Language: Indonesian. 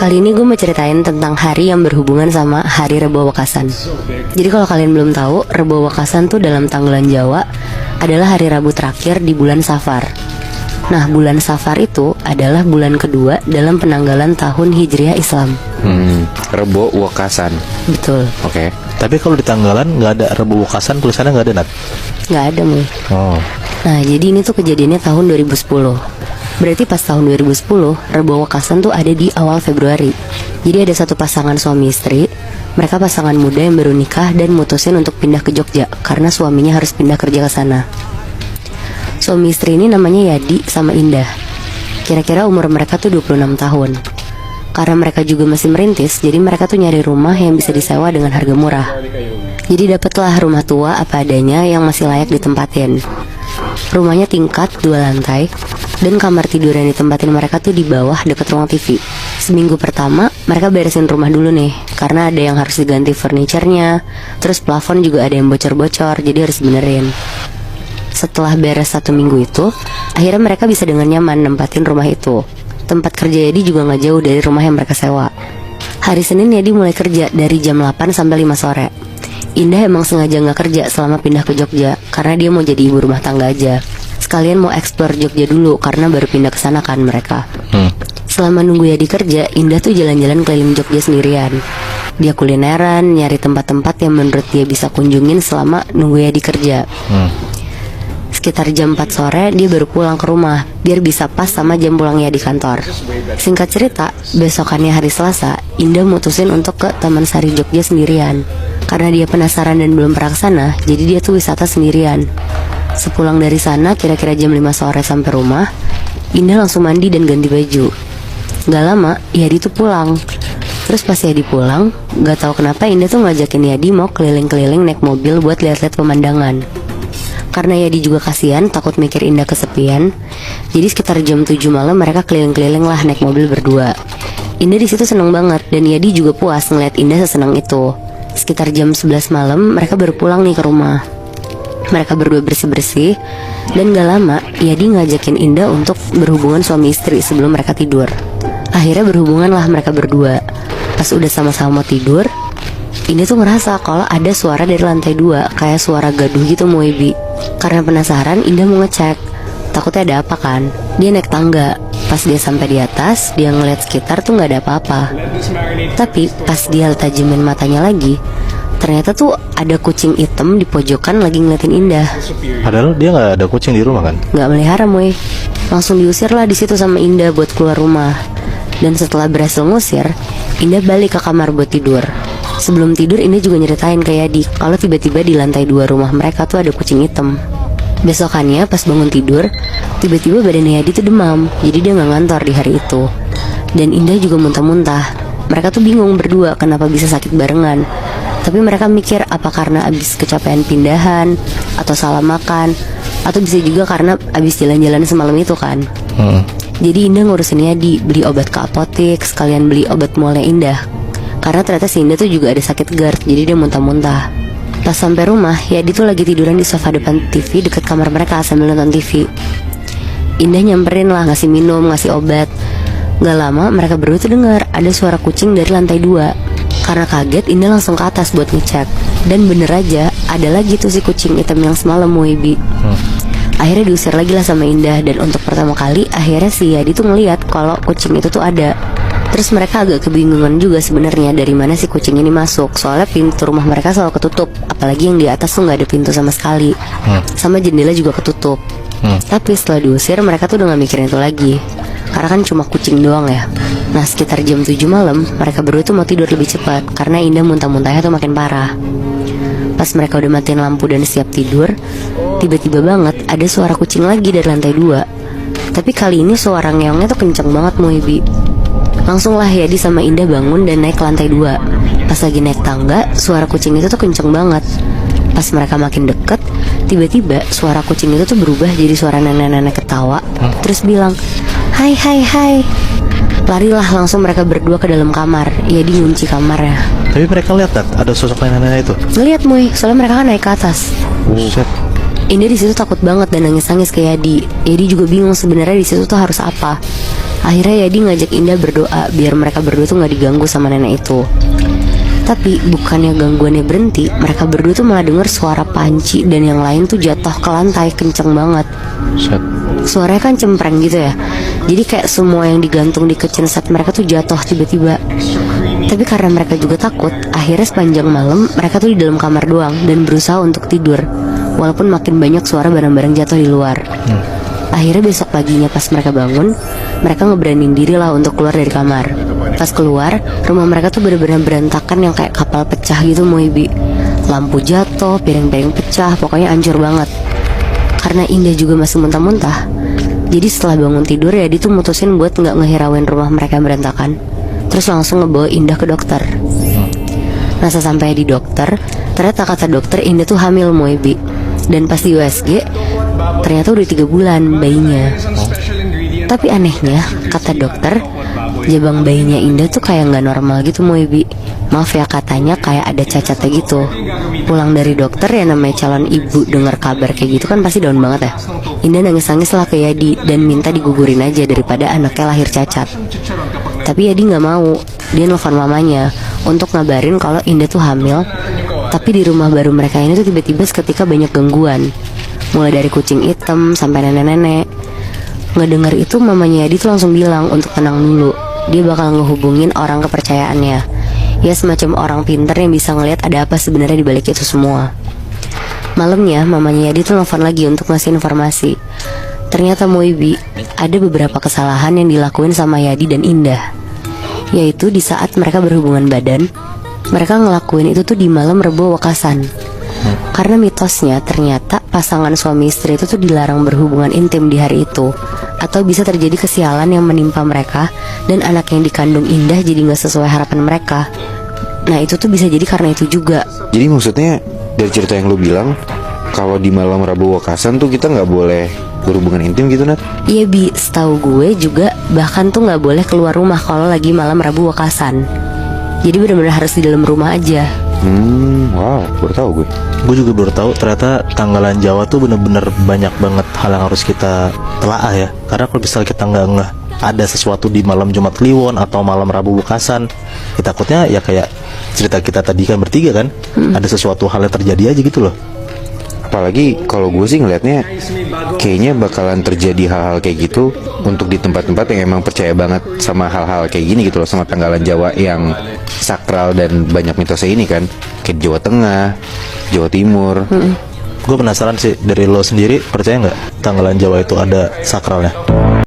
Kali ini gue mau ceritain tentang hari yang berhubungan sama hari Rebo Wekasan. Jadi kalau kalian belum tahu, Rebo Wekasan tuh dalam tanggalan Jawa adalah hari Rabu terakhir di bulan Safar. Nah, bulan Safar itu adalah bulan kedua dalam penanggalan tahun Hijriah Islam. Rebo Wekasan. Betul. Oke. Tapi kalau di tanggalan nggak ada Rebo Wekasan, tulisannya nggak ada, Nat? Nggak ada, Muy. Oh. Nah, jadi ini tuh kejadiannya tahun 2010. Berarti pas tahun 2010, Rebo Wekasan tuh ada di awal Februari. Jadi ada satu pasangan suami istri. Mereka pasangan muda yang baru nikah dan mutusin untuk pindah ke Jogja karena suaminya harus pindah kerja ke sana. Suami istri ini namanya Yadi sama Indah. Kira-kira umur mereka tuh 26 tahun. Karena mereka juga masih merintis, jadi mereka tuh nyari rumah yang bisa disewa dengan harga murah. Jadi dapatlah rumah tua apa adanya yang masih layak ditempatin. Rumahnya tingkat 2 lantai, dan kamar tidur yang ditempatin mereka tuh di bawah dekat ruang TV. Seminggu pertama, mereka beresin rumah dulu nih, karena ada yang harus diganti furniturnya. Terus plafon juga ada yang bocor-bocor, jadi harus benerin. Setelah beres 1 minggu itu, akhirnya mereka bisa dengan nyaman nempatin rumah itu. Tempat kerja Yadi juga gak jauh dari rumah yang mereka sewa. Hari Senin Yadi mulai kerja dari jam 8 sampai 5 sore. Indah emang sengaja gak kerja selama pindah ke Jogja, karena dia mau jadi ibu rumah tangga aja. Sekalian mau eksplor Jogja dulu, karena baru pindah ke sana kan mereka. Selama nunggu Yadi kerja, Indah tuh jalan-jalan keliling Jogja sendirian. Dia kulineran, nyari tempat-tempat yang menurut dia bisa kunjungin selama nunggu Yadi kerja. Sekitar jam 4 sore dia baru pulang ke rumah, biar bisa pas sama jam pulangnya di kantor. Singkat cerita, besokannya hari Selasa, Indah mutusin untuk ke Taman Sari Jogja sendirian. Karena dia penasaran dan belum pernah kesana, jadi dia tuh wisata sendirian. Sepulang dari sana, kira-kira jam 5 sore sampai rumah, Indah langsung mandi dan ganti baju. Gak lama, Yadi tuh pulang. Terus pas Yadi pulang, gak tahu kenapa Indah tuh ngajakin Yadi mau keliling-keliling naik mobil buat lihat-lihat pemandangan. Karena Yadi juga kasihan, takut mikir Indah kesepian. Jadi sekitar jam 7 malam mereka keliling-keliling lah naik mobil berdua. Indah di situ seneng banget dan Yadi juga puas ngeliat Indah seseneng itu. Sekitar jam 11 malam mereka baru pulang nih ke rumah. Mereka berdua bersih-bersih, dan gak lama Yadi ngajakin Indah untuk berhubungan suami istri sebelum mereka tidur. Akhirnya berhubungan lah mereka berdua. Pas udah sama-sama mau tidur, Indah tuh ngerasa kalau ada suara dari lantai 2, kayak suara gaduh gitu Muibi. Karena penasaran, Indah mau ngecek. Takutnya ada apa kan. Dia naik tangga. Pas dia sampai di atas, dia ngeliat sekitar tuh gak ada apa-apa. Tapi pas dia tajemin matanya lagi, ternyata tuh ada kucing hitam di pojokan lagi ngeliatin Indah. Padahal dia nggak ada kucing di rumah kan? Gak melihara, Moy. Langsung diusir lah di situ sama Indah buat keluar rumah. Dan setelah berhasil ngusir, Indah balik ke kamar buat tidur. Sebelum tidur, Indah juga nyeritain ke Yadi kalau tiba-tiba di lantai 2 rumah mereka tuh ada kucing hitam. Besokannya pas bangun tidur, tiba-tiba badan Yadi tuh demam. Jadi dia gak ngantor di hari itu. Dan Indah juga muntah-muntah. Mereka tuh bingung berdua kenapa bisa sakit barengan. Tapi mereka mikir apa karena abis kecapean pindahan, atau salah makan, atau bisa juga karena abis jalan-jalan semalam itu kan. Jadi Indah ngurusin Yadi, beli obat ke apotek, sekalian beli obat mualnya Indah. Karena ternyata si Indah tuh juga ada sakit GERD, jadi dia muntah-muntah. Pas sampai rumah, Yadi tuh lagi tiduran di sofa depan TV dekat kamar mereka sambil nonton TV. Indah nyamperin lah, ngasih minum, ngasih obat. Gak lama mereka berdua tuh dengar ada suara kucing dari lantai 2. Karena kaget, Indah langsung ke atas buat ngecek. Dan bener aja, ada lagi tuh si kucing hitam yang semalam Muibi. Akhirnya diusir lagi lah sama Indah. Dan untuk pertama kali, akhirnya si Yadi tuh ngeliat kalau kucing itu tuh ada. Terus mereka agak kebingungan juga sebenarnya dari mana si kucing ini masuk. Soalnya pintu rumah mereka selalu ketutup, apalagi yang di atas tuh gak ada pintu sama sekali. Sama jendela juga ketutup. Tapi setelah diusir, mereka tuh udah gak mikirin itu lagi, karena kan cuma kucing doang ya. Nah sekitar jam 7 malam, mereka berdua tuh mau tidur lebih cepat karena Indah muntah-muntahnya tuh makin parah. Pas mereka udah matiin lampu dan siap tidur, tiba-tiba banget ada suara kucing lagi dari lantai 2. Tapi kali ini suara ngeongnya tuh kenceng banget Muibi. Langsung lah Yadi sama Indah bangun dan naik ke lantai 2. Pas lagi naik tangga, suara kucing itu tuh kenceng banget. Pas mereka makin deket, tiba-tiba suara kucing itu tuh berubah jadi suara nenek-nenek ketawa. Terus bilang, "Hai hai hai." Larilah langsung mereka berdua ke dalam kamar. Yadi ngunci kamarnya. Tapi mereka lihat ada sosok nenek-nenek itu. Ngeliat Muy, soalnya mereka kan naik ke atas. Buset. Indah di situ takut banget dan nangis-nangis ke Yadi. Yadi juga bingung sebenarnya di situ tuh harus apa. Akhirnya Yadi ngajak Indah berdoa biar mereka berdua tuh gak diganggu sama nenek itu. Tapi bukannya gangguannya berhenti, mereka berdua tuh malah denger suara panci dan yang lain tuh jatuh ke lantai kenceng banget. Set. Suaranya kan cempreng gitu ya. Jadi kayak semua yang digantung di kitchen set mereka tuh jatuh tiba-tiba. Tapi karena mereka juga takut, akhirnya sepanjang malam mereka tuh di dalam kamar doang dan berusaha untuk tidur, walaupun makin banyak suara barang-barang jatuh di luar. Akhirnya besok paginya pas mereka bangun, mereka ngeberanin diri lah untuk keluar dari kamar. Pas keluar, rumah mereka tuh bener-bener berantakan yang kayak kapal pecah gitu Moebi. Lampu jatuh, piring-piring pecah, pokoknya hancur banget. Karena Indah juga masih muntah-muntah, jadi setelah bangun tidur ya dia tuh mutusin buat gak ngehirauin rumah mereka yang berantakan. Terus langsung ngebawa Indah ke dokter. Nah sesampai di dokter, ternyata kata dokter Indah tuh hamil Moebi. Dan pas di USG, ternyata udah 3 bulan bayinya. Tapi anehnya, kata dokter, jabang bayinya Indah tuh kayak gak normal gitu Moebi. Maaf ya katanya kayak ada cacatnya gitu. Pulang dari dokter ya namanya calon ibu dengar kabar kayak gitu kan pasti down banget ya. Indah nangis-nangis lah ke Yadi dan minta digugurin aja daripada anaknya lahir cacat. Tapi Yadi gak mau. Dia nelfon mamanya untuk ngabarin kalau Indah tuh hamil. Tapi di rumah baru mereka ini tuh tiba-tiba seketika banyak gangguan, mulai dari kucing hitam sampai nenek-nenek. Ngedengar itu mamanya Yadi tuh langsung bilang untuk tenang dulu. Dia bakal ngehubungin orang kepercayaannya, ya semacam orang pinter yang bisa ngelihat ada apa sebenarnya di balik itu semua. Malamnya mamanya Yadi tuh nelfon lagi untuk ngasih informasi. Ternyata Moebi ada beberapa kesalahan yang dilakuin sama Yadi dan Indah. Yaitu di saat mereka berhubungan badan, mereka ngelakuin itu tuh di malam Rebo Wekasan. Karena mitosnya ternyata pasangan suami istri itu tuh dilarang berhubungan intim di hari itu, atau bisa terjadi kesialan yang menimpa mereka dan anak yang dikandung Indah jadi gak sesuai harapan mereka. Nah itu tuh bisa jadi karena itu juga. Jadi maksudnya dari cerita yang lu bilang, kalau di malam Rabu Wekasan tuh kita nggak boleh berhubungan intim gitu Nat? Iya Bi, setahu gue juga bahkan tuh gak boleh keluar rumah kalau lagi malam Rabu Wekasan. Jadi benar-benar harus di dalam rumah aja. Wow, baru tahu gue. Gue juga baru tahu ternyata tanggalan Jawa tuh bener-bener banyak banget hal yang harus kita telaah ya. Karena kalau misalnya kita nggak ada sesuatu di malam Jumat Kliwon atau malam Rabu Wekasan, ya takutnya ya kayak cerita kita tadi kan bertiga kan, ada sesuatu hal yang terjadi aja gitu loh. Apalagi kalau gue sih ngelihatnya kayaknya bakalan terjadi hal-hal kayak gitu untuk di tempat-tempat yang emang percaya banget sama hal-hal kayak gini gitu loh, sama tanggalan Jawa yang sakral dan banyak mitosnya ini kan, kayak Jawa Tengah, Jawa Timur. Gue penasaran sih, dari lo sendiri percaya nggak tanggalan Jawa itu ada sakralnya?